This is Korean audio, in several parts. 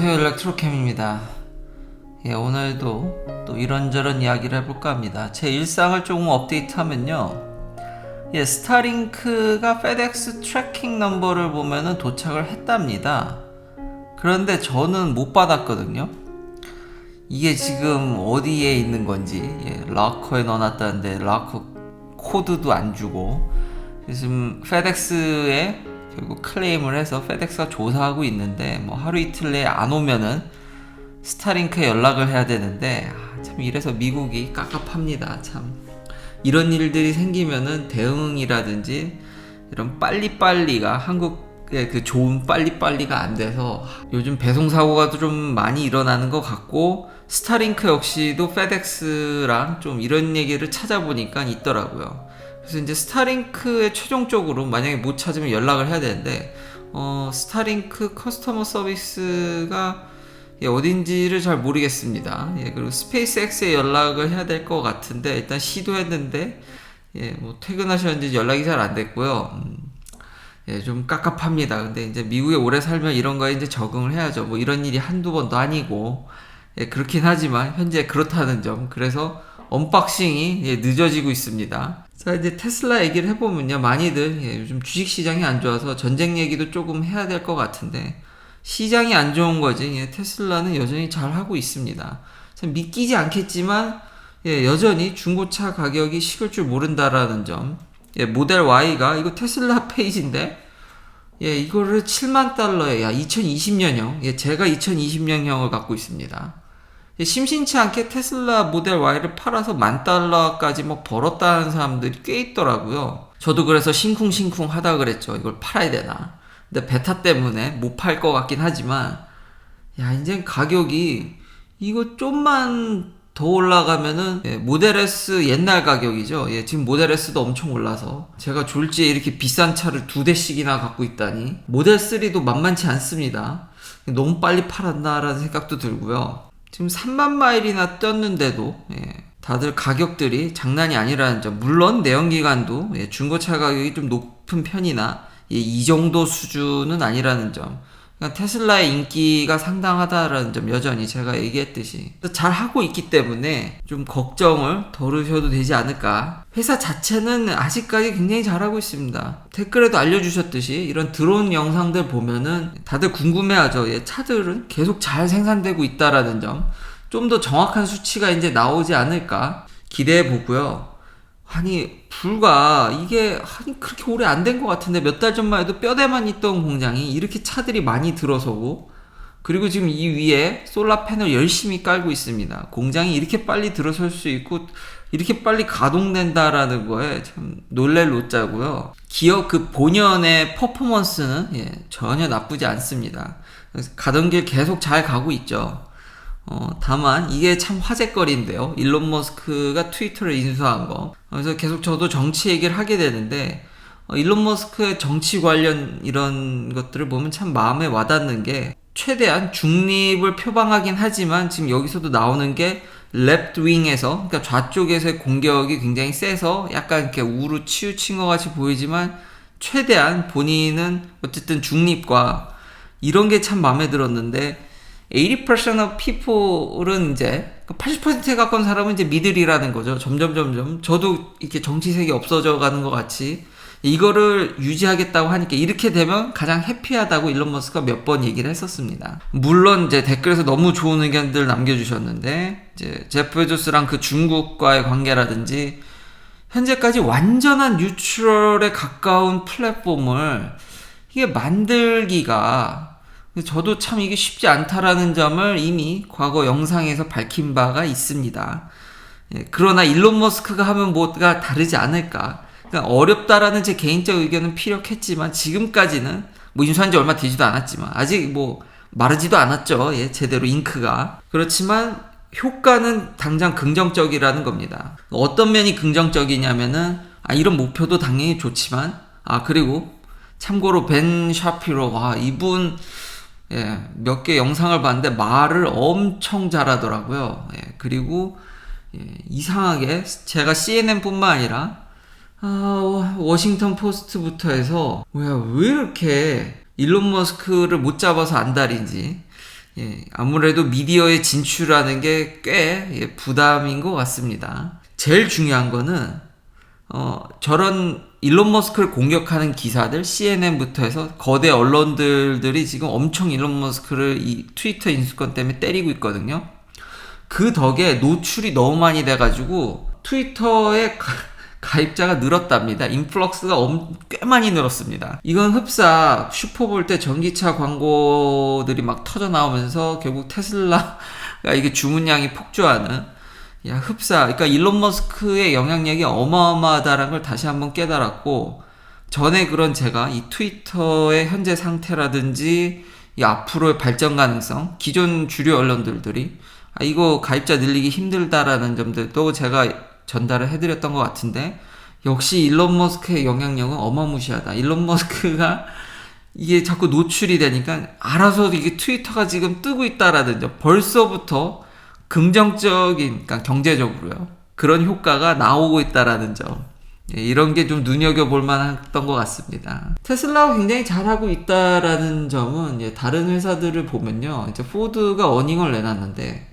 안녕하세요, 일렉트로캠입니다. 오늘도 또 이런저런 이야기를 해볼까 합니다. 제 일상을 조금 업데이트하면요, 스타링크가 페덱스 트래킹 넘버를 보면은 도착을 했답니다. 그런데 저는 못 받았거든요. 이게 지금 어디에 있는 건지, 락커에 넣어놨다는데 락커 코드도 안 주고, 지금 페덱스에 결국 클레임을 해서 페덱스가 조사하고 있는데, 뭐 하루 이틀 내에 안 오면은 스타링크에 연락을 해야 되는데, 참 이래서 미국이 깝깝합니다. 참 이런 일들이 생기면은 대응이라든지 이런 빨리빨리가 한국의 그 좋은 빨리빨리가 안 돼서 요즘 배송 사고가 좀 많이 일어나는 것 같고, 스타링크 역시도 페덱스랑 좀 이런 얘기를 찾아보니까 있더라고요. 그래서 이제 스타링크에 최종적으로 만약에 못 찾으면 연락을 해야 되는데, 스타링크 커스터머 서비스가 어딘지를 잘 모르겠습니다. 그리고 스페이스X에 연락을 해야 될 것 같은데, 일단 시도했는데, 뭐 퇴근하셨는지 연락이 잘 안 됐고요. 좀 깝깝합니다. 근데 이제 미국에 오래 살면 이런 거에 이제 적응을 해야죠. 뭐 이런 일이 한두 번도 아니고, 그렇긴 하지만 현재 그렇다는 점. 그래서 언박싱이 늦어지고 있습니다. 자, 이제 테슬라 얘기를 해보면요, 많이들 요즘 주식시장이 안 좋아서 전쟁 얘기도 조금 해야 될 것 같은데, 시장이 안 좋은 거지 테슬라는 여전히 잘 하고 있습니다. 참 믿기지 않겠지만 여전히 중고차 가격이 식을 줄 모른다라는 점. 모델 Y가 이거 테슬라 페이지인데, 이거를 7만 달러에, 2020년형, 제가 2020년형을 갖고 있습니다. 심심치 않게 테슬라 모델 Y를 팔아서 $10,000까지 뭐 벌었다는 사람들이 꽤 있더라고요. 저도 그래서 심쿵심쿵 하다 그랬죠. 이걸 팔아야 되나. 근데 베타 때문에 못 팔 것 같긴 하지만, 이제 가격이 이거 좀만 더 올라가면은 모델 S 옛날 가격이죠. 지금 모델 S도 엄청 올라서 제가 졸지에 이렇게 비싼 차를 2대씩이나 갖고 있다니, 모델 3도 만만치 않습니다. 너무 빨리 팔았나라는 생각도 들고요. 지금 3만 마일이나 떴는데도 다들 가격들이 장난이 아니라는 점. 물론 내연기관도 중고차 가격이 좀 높은 편이나 이 정도 수준은 아니라는 점. 그러니까 테슬라의 인기가 상당하다라는 점, 여전히 제가 얘기했듯이 잘 하고 있기 때문에 좀 걱정을 덜으셔도 되지 않을까. 회사 자체는 아직까지 굉장히 잘하고 있습니다. 댓글에도 알려주셨듯이 이런 드론 영상들 보면은 다들 궁금해하죠. 차들은 계속 잘 생산되고 있다라는 점. 좀 더 정확한 수치가 이제 나오지 않을까 기대해 보고요. 이게 그렇게 오래 안 된 것 같은데, 몇 달 전만 해도 뼈대만 있던 공장이 이렇게 차들이 많이 들어서고, 그리고 지금 이 위에 솔라 패널 열심히 깔고 있습니다. 공장이 이렇게 빨리 들어설 수 있고 이렇게 빨리 가동된다라는 거에 참 놀랄 노자고요. 기업 그 본연의 퍼포먼스는 전혀 나쁘지 않습니다. 가던 길 계속 잘 가고 있죠. 다만 이게 참 화제거리인데요. 일론 머스크가 트위터를 인수한 거. 그래서 계속 저도 정치 얘기를 하게 되는데, 일론 머스크의 정치 관련 이런 것들을 보면 참 마음에 와닿는 게, 최대한 중립을 표방하긴 하지만 지금 여기서도 나오는 게 left wing에서, 그러니까 좌쪽에서의 공격이 굉장히 세서 약간 이렇게 우로 치우친 것 같이 보이지만, 최대한 본인은 어쨌든 중립과 이런 게 참 마음에 들었는데, 80% of people은 이제 80%에 가까운 사람은 이제 미들이라는 거죠. 점점 저도 이렇게 정치색이 없어져 가는 것 같이 이거를 유지하겠다고 하니까, 이렇게 되면 가장 해피하다고 일론 머스크가 몇 번 얘기를 했었습니다. 물론 이제 댓글에서 너무 좋은 의견들 남겨주셨는데, 이제 제프 베조스랑 그 중국과의 관계라든지 현재까지 완전한 뉴트럴에 가까운 플랫폼을 이게 만들기가, 저도 참 이게 쉽지 않다라는 점을 이미 과거 영상에서 밝힌 바가 있습니다. 그러나 일론 머스크가 하면 뭐가 다르지 않을까. 그러니까 어렵다라는 제 개인적 의견은 피력했지만, 지금까지는 뭐 인수한 지 얼마 되지도 않았지만, 아직 뭐 마르지도 않았죠. 제대로 잉크가. 그렇지만 효과는 당장 긍정적이라는 겁니다. 어떤 면이 긍정적이냐면은, 이런 목표도 당연히 좋지만, 그리고 참고로 벤 샤피로, 이분 몇 개 영상을 봤는데 말을 엄청 잘하더라고요. 그리고 이상하게 제가 CNN 뿐만 아니라 워싱턴 포스트부터 해서 왜 이렇게 일론 머스크를 못 잡아서 안달인지 아무래도 미디어에 진출하는 게 꽤 부담인 것 같습니다. 제일 중요한 거는 저런 일론 머스크를 공격하는 기사들, CNN부터 해서 거대 언론들이 지금 엄청 일론 머스크를 이 트위터 인수권 때문에 때리고 있거든요. 그 덕에 노출이 너무 많이 돼가지고 트위터에 가입자가 늘었답니다. 인플럭스가 꽤 많이 늘었습니다. 이건 흡사 슈퍼볼 때 전기차 광고들이 막 터져 나오면서 결국 테슬라가 이게 주문량이 폭주하는 흡사. 그러니까 일론 머스크의 영향력이 어마어마하다는 걸 다시 한번 깨달았고, 전에 그런 제가 이 트위터의 현재 상태라든지 이 앞으로의 발전 가능성, 기존 주류 언론들이 이거 가입자 늘리기 힘들다라는 점들도 제가 전달을 해드렸던 것 같은데, 역시 일론 머스크의 영향력은 어마무시하다. 일론 머스크가 이게 자꾸 노출이 되니까 알아서 이게 트위터가 지금 뜨고 있다라든지 벌써부터 긍정적인, 그러니까 경제적으로요, 그런 효과가 나오고 있다라는 점, 이런 게 좀 눈여겨볼 만했던 것 같습니다. 테슬라가 굉장히 잘하고 있다라는 점은 다른 회사들을 보면요, 이제 포드가 어닝을 내놨는데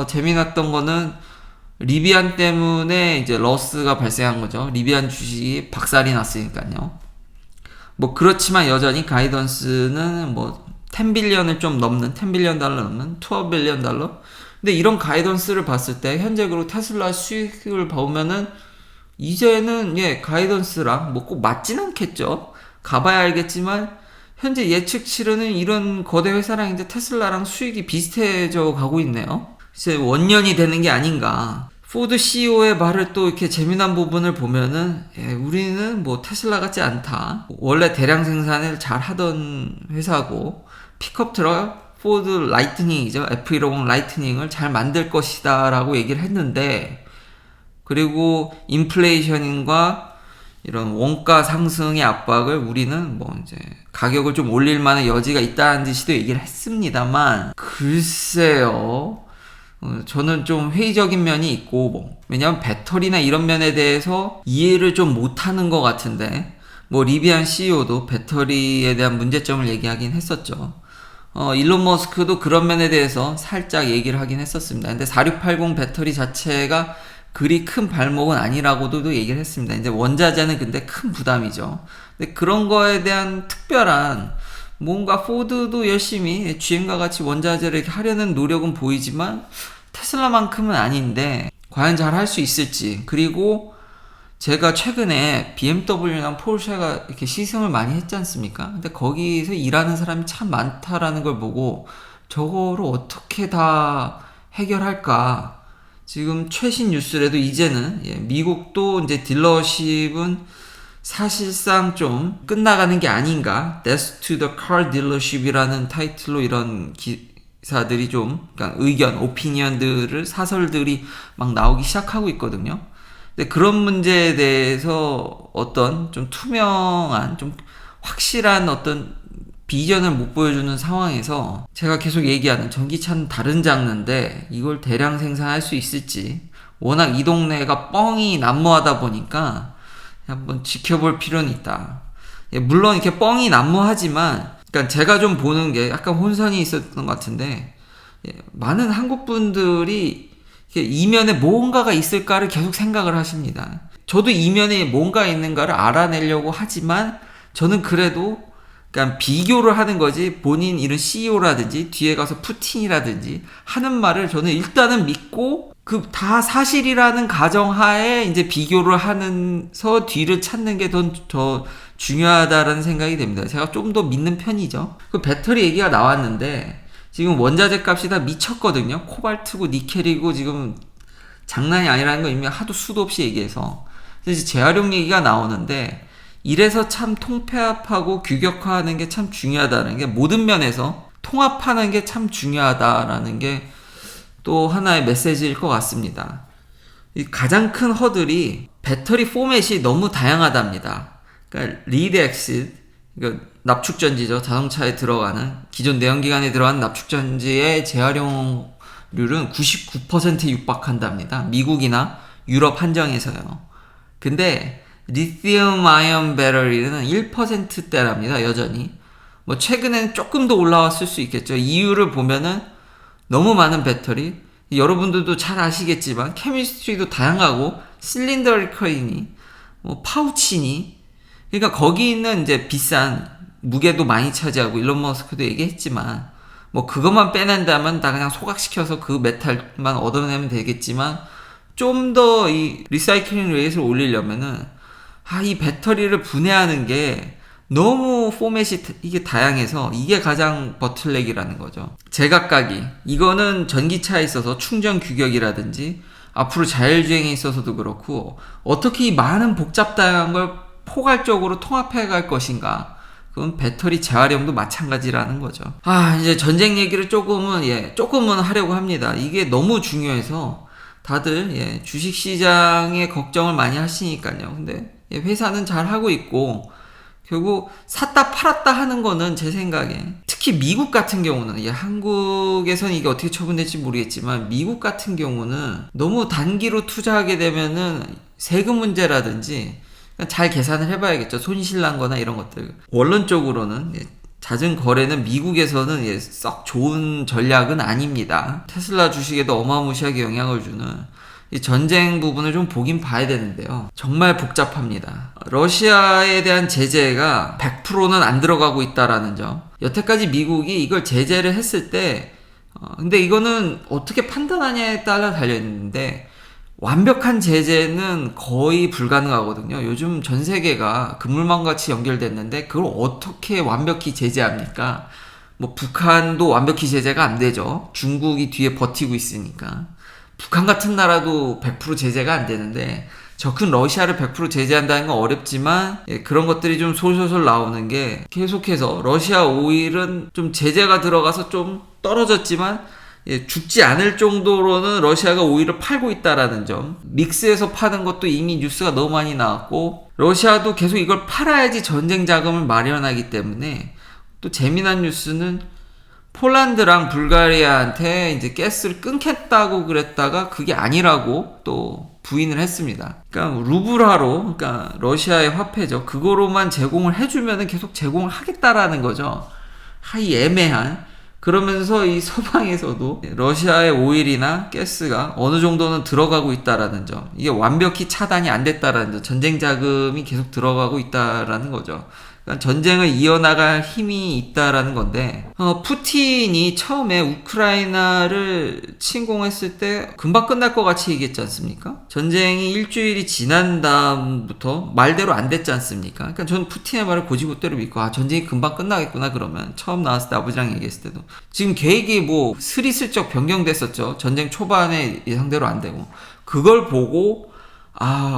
재미났던 거는 리비안 때문에 이제 러스가 발생한 거죠. 리비안 주식이 박살이 났으니까요. 뭐 그렇지만 여전히 가이던스는 뭐 10빌리언을 좀 넘는, 10빌리언 달러 넘는 12빌리언 달러. 근데 이런 가이던스를 봤을 때 현재적으로 테슬라 수익을 보면은 이제는 가이던스랑 뭐 꼭 맞진 않겠죠. 가봐야 알겠지만 현재 예측치로는 이런 거대 회사랑 이제 테슬라랑 수익이 비슷해져 가고 있네요. 이제 원년이 되는 게 아닌가. 포드 CEO의 말을 또 이렇게 재미난 부분을 보면은 우리는 뭐 테슬라 같지 않다. 원래 대량 생산을 잘 하던 회사고 픽업 트럭 포드 라이트닝이죠. F150 라이트닝을 잘 만들 것이다 라고 얘기를 했는데, 그리고 인플레이션과 이런 원가 상승의 압박을 우리는 뭐 이제 가격을 좀 올릴 만한 여지가 있다는 듯이도 얘기를 했습니다만, 글쎄요. 저는 좀 회의적인 면이 있고, 왜냐면 배터리나 이런 면에 대해서 이해를 좀 못하는 것 같은데, 뭐 리비안 CEO도 배터리에 대한 문제점을 얘기하긴 했었죠. 일론 머스크도 그런 면에 대해서 살짝 얘기를 하긴 했었습니다. 근데 4680 배터리 자체가 그리 큰 발목은 아니라고도 얘기를 했습니다. 이제 원자재는 근데 큰 부담이죠. 근데 그런 거에 대한 특별한 뭔가 포드도 열심히 GM과 같이 원자재를 이렇게 하려는 노력은 보이지만 테슬라만큼은 아닌데 과연 잘 할 수 있을지. 그리고 제가 최근에 BMW랑 포르쉐가 이렇게 시승을 많이 했지 않습니까? 근데 거기서 일하는 사람이 참 많다라는 걸 보고 저거를 어떻게 다 해결할까? 지금 최신 뉴스라도 이제는 미국도 이제 딜러십은 사실상 좀 끝나가는 게 아닌가. Death to the Car Dealership이라는 타이틀로 이런 기사들이 좀, 그러니까 의견, 오피니언들을, 사설들이 막 나오기 시작하고 있거든요. 근데 그런 문제에 대해서 어떤 좀 투명한, 좀 확실한 어떤 비전을 못 보여주는 상황에서 제가 계속 얘기하는 전기차는 다른 장르인데 이걸 대량 생산할 수 있을지, 워낙 이 동네가 뻥이 난무하다 보니까 한번 지켜볼 필요는 있다. 물론 이렇게 뻥이 난무하지만, 그러니까 제가 좀 보는 게 약간 혼선이 있었던 것 같은데, 많은 한국 분들이 이면에 뭔가가 있을까를 계속 생각을 하십니다. 저도 이면에 뭔가 있는가를 알아내려고 하지만 저는 그래도 그러니까 비교를 하는 거지, 본인 이런 CEO라든지 뒤에 가서 푸틴이라든지 하는 말을 저는 일단은 믿고 그 다 사실이라는 가정하에 이제 비교를 하면서 뒤를 찾는 게 더 중요하다는 생각이 됩니다. 제가 좀 더 믿는 편이죠. 그 배터리 얘기가 나왔는데 지금 원자재 값이 다 미쳤거든요. 코발트고 니켈이고 지금 장난이 아니라는 거 이미 하도 수도 없이 얘기해서. 그래서 재활용 얘기가 나오는데, 이래서 참 통폐합하고 규격화하는 게 참 중요하다는 게, 모든 면에서 통합하는 게 참 중요하다라는 게 또 하나의 메시지일 것 같습니다. 가장 큰 허들이 배터리 포맷이 너무 다양하답니다. 그러니까 리드 엑시드, 그러니까 납축전지죠. 자동차에 들어가는, 기존 내연기관에 들어가는 납축전지의 재활용률은 99%에 육박한답니다. 미국이나 유럽 한정에서요. 근데 리튬 아이언 배터리는 1%대랍니다. 여전히. 뭐 최근에는 조금 더 올라왔을 수 있겠죠. 이유를 보면은 너무 많은 배터리, 여러분들도 잘 아시겠지만 케미스트리도 다양하고 실린더리컬이니 뭐 파우치니, 그러니까 거기 있는 이제 비싼 무게도 많이 차지하고, 일론 머스크도 얘기했지만 뭐 그것만 빼낸다면 다 그냥 소각시켜서 그 메탈만 얻어내면 되겠지만, 좀 더 이 리사이클링 레이트를 올리려면은 이 배터리를 분해하는 게 너무 포맷이 이게 다양해서 이게 가장 버틀넥이라는 거죠. 제각각이, 이거는 전기차에 있어서 충전 규격이라든지 앞으로 자율주행에 있어서도 그렇고 어떻게 이 많은 복잡다양한 걸 포괄적으로 통합해 갈 것인가, 그건 배터리 재활용도 마찬가지라는 거죠. 이제 전쟁 얘기를 조금은 하려고 합니다. 이게 너무 중요해서 다들 주식시장에 걱정을 많이 하시니까요. 근데 회사는 잘 하고 있고, 결국 샀다 팔았다 하는 거는 제 생각에 특히 미국 같은 경우는, 한국에서는 이게 어떻게 처분될지 모르겠지만 미국 같은 경우는 너무 단기로 투자하게 되면은 세금 문제라든지 잘 계산을 해봐야겠죠. 손실난 거나 이런 것들. 원론적으로는 잦은 거래는 미국에서는 썩 좋은 전략은 아닙니다. 테슬라 주식에도 어마무시하게 영향을 주는 이 전쟁 부분을 좀 보긴 봐야 되는데요. 정말 복잡합니다. 러시아에 대한 제재가 100%는 안 들어가고 있다라는 점. 여태까지 미국이 이걸 제재를 했을 때, 근데 이거는 어떻게 판단하냐에 따라 달려있는데, 완벽한 제재는 거의 불가능하거든요. 요즘 전 세계가 그물망 같이 연결됐는데 그걸 어떻게 완벽히 제재합니까? 뭐 북한도 완벽히 제재가 안 되죠. 중국이 뒤에 버티고 있으니까. 북한 같은 나라도 100% 제재가 안 되는데, 저 큰 러시아를 100% 제재한다는 건 어렵지만 그런 것들이 좀 솔솔솔 나오는 게, 계속해서 러시아 오일은 좀 제재가 들어가서 좀 떨어졌지만 죽지 않을 정도로는 러시아가 오일을 팔고 있다라는 점. 믹스해서 파는 것도 이미 뉴스가 너무 많이 나왔고, 러시아도 계속 이걸 팔아야지 전쟁 자금을 마련하기 때문에. 또 재미난 뉴스는 폴란드랑 불가리아한테 이제 가스를 끊겠다고 그랬다가 그게 아니라고 또 부인을 했습니다. 그러니까 루블화로, 그러니까 러시아의 화폐죠. 그거로만 제공을 해주면은 계속 제공을 하겠다라는 거죠. 이 애매한. 그러면서 이 서방에서도 러시아의 오일이나 가스가 어느 정도는 들어가고 있다라는 점, 이게 완벽히 차단이 안 됐다라는 점, 전쟁 자금이 계속 들어가고 있다라는 거죠. 그러니까 전쟁을 이어나갈 힘이 있다라는 건데, 푸틴이 처음에 우크라이나를 침공했을 때 금방 끝날 것 같이 얘기했지 않습니까? 전쟁이 일주일이 지난 다음부터 말대로 안 됐지 않습니까? 그러니까 저는 푸틴의 말을 고지고대로 믿고, 전쟁이 금방 끝나겠구나. 그러면 처음 나왔을 때 아버지랑 얘기했을 때도 지금 계획이 뭐 스리슬쩍 변경됐었죠. 전쟁 초반에 예상대로 안 되고, 그걸 보고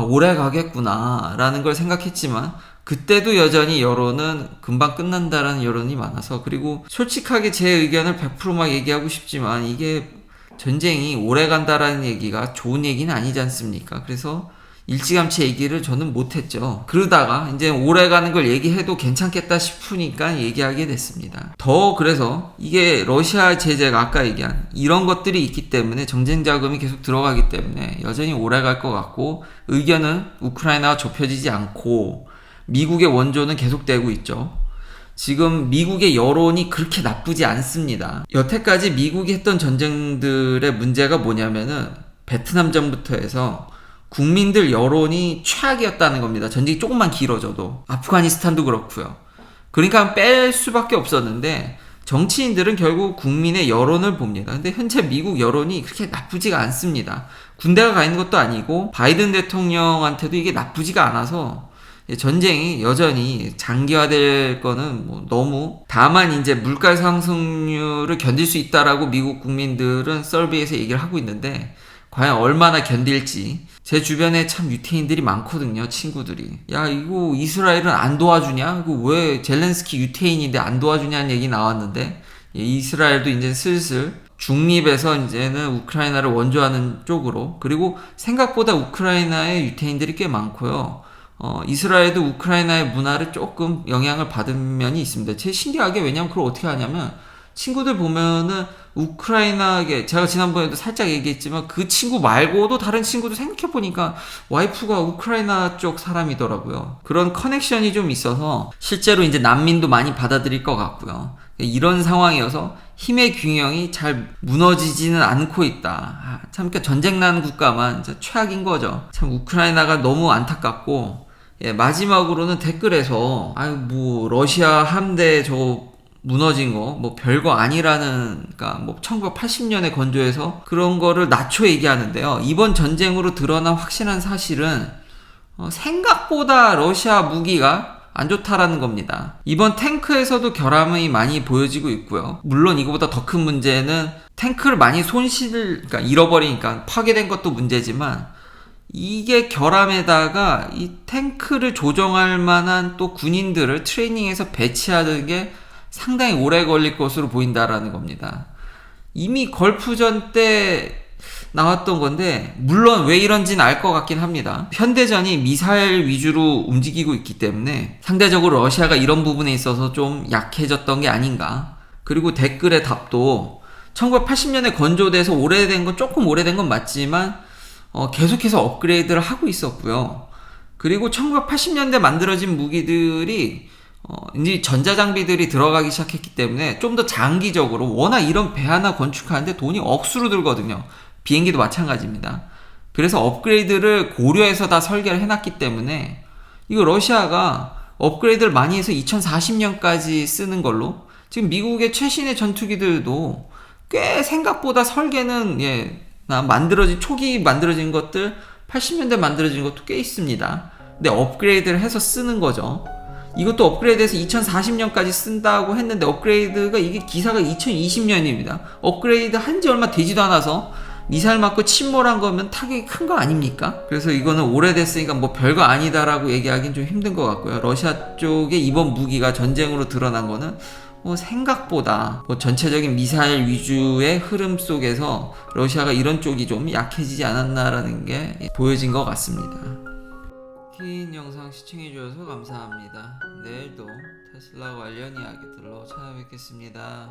오래 가겠구나 라는 걸 생각했지만, 그때도 여전히 여론은 금방 끝난다라는 여론이 많아서, 그리고 솔직하게 제 의견을 100% 막 얘기하고 싶지만 이게 전쟁이 오래 간다라는 얘기가 좋은 얘기는 아니지 않습니까? 그래서 일찌감치 얘기를 저는 못했죠. 그러다가 이제 오래 가는 걸 얘기해도 괜찮겠다 싶으니까 얘기하게 됐습니다. 그래서 이게 러시아 제재가 아까 얘기한 이런 것들이 있기 때문에, 정쟁 자금이 계속 들어가기 때문에 여전히 오래 갈 것 같고, 의견은 우크라이나가 좁혀지지 않고 미국의 원조는 계속되고 있죠. 지금 미국의 여론이 그렇게 나쁘지 않습니다. 여태까지 미국이 했던 전쟁들의 문제가 뭐냐면은 베트남전부터 해서 국민들 여론이 최악이었다는 겁니다. 전쟁이 조금만 길어져도. 아프가니스탄도 그렇고요. 그러니까 뺄 수밖에 없었는데, 정치인들은 결국 국민의 여론을 봅니다. 근데 현재 미국 여론이 그렇게 나쁘지가 않습니다. 군대가 가 있는 것도 아니고 바이든 대통령한테도 이게 나쁘지가 않아서 전쟁이 여전히 장기화될 거는 너무, 다만 이제 물가 상승률을 견딜 수 있다라고 미국 국민들은 썰비에서 얘기를 하고 있는데, 과연 얼마나 견딜지. 제 주변에 참 유태인들이 많거든요, 친구들이. 이거 이스라엘은 안 도와주냐? 이거 왜 젤렌스키 유태인인데 안 도와주냐는 얘기 나왔는데, 이스라엘도 이제 슬슬 중립에서 이제는 우크라이나를 원조하는 쪽으로, 그리고 생각보다 우크라이나에 유태인들이 꽤 많고요. 이스라엘도 우크라이나의 문화를 조금 영향을 받은 면이 있습니다. 제 신기하게, 왜냐면 그걸 어떻게 하냐면, 친구들 보면은 우크라이나에 제가 지난번에도 살짝 얘기했지만 그 친구 말고도 다른 친구도 생각해보니까 와이프가 우크라이나 쪽 사람이더라고요. 그런 커넥션이 좀 있어서 실제로 이제 난민도 많이 받아들일 것 같고요. 이런 상황이어서 힘의 균형이 잘 무너지지는 않고 있다. 참 그러니까 전쟁 난 국가만 진짜 최악인 거죠. 참 우크라이나가 너무 안타깝고, 예, 마지막으로는 댓글에서 아유 뭐 러시아 함대 저 무너진 거 뭐 별거 아니라는, 그러니까 뭐 1980년에 건조해서 그런 거를 낮춰 얘기하는데요. 이번 전쟁으로 드러난 확실한 사실은 생각보다 러시아 무기가 안 좋다라는 겁니다. 이번 탱크에서도 결함이 많이 보여지고 있고요. 물론 이거보다 더 큰 문제는 탱크를 많이 그러니까 잃어버리니까 파괴된 것도 문제지만, 이게 결함에다가 이 탱크를 조정할 만한 또 군인들을 트레이닝해서 배치하는 게 상당히 오래 걸릴 것으로 보인다라는 겁니다. 이미 걸프전 때 나왔던 건데, 물론 왜 이런지는 알 것 같긴 합니다. 현대전이 미사일 위주로 움직이고 있기 때문에 상대적으로 러시아가 이런 부분에 있어서 좀 약해졌던 게 아닌가. 그리고 댓글의 답도 1980년에 건조돼서 조금 오래된 건 맞지만 계속해서 업그레이드를 하고 있었고요. 그리고 1980년대 만들어진 무기들이 이제 전자장비들이 들어가기 시작했기 때문에 좀 더 장기적으로, 워낙 이런 배 하나 건축하는데 돈이 억수로 들거든요. 비행기도 마찬가지입니다. 그래서 업그레이드를 고려해서 다 설계를 해놨기 때문에 이거 러시아가 업그레이드를 많이 해서 2040년까지 쓰는 걸로, 지금 미국의 최신의 전투기들도 꽤 생각보다 설계는 초기 만들어진 것들 80년대 만들어진 것도 꽤 있습니다. 근데 업그레이드를 해서 쓰는 거죠. 이것도 업그레이드해서 2040년까지 쓴다고 했는데 업그레이드가, 이게 기사가 2020년입니다. 업그레이드 한지 얼마 되지도 않아서 미사일 맞고 침몰한 거면 타격이 큰 거 아닙니까? 그래서 이거는 오래됐으니까 뭐 별거 아니다라고 얘기하기는 좀 힘든 것 같고요. 러시아 쪽의 이번 무기가 전쟁으로 드러난 거는 생각보다 전체적인 미사일 위주의 흐름 속에서 러시아가 이런 쪽이 좀 약해지지 않았나라는 게 보여진 것 같습니다. 긴 영상 시청해주셔서 감사합니다. 내일도 테슬라 관련 이야기들로 찾아뵙겠습니다.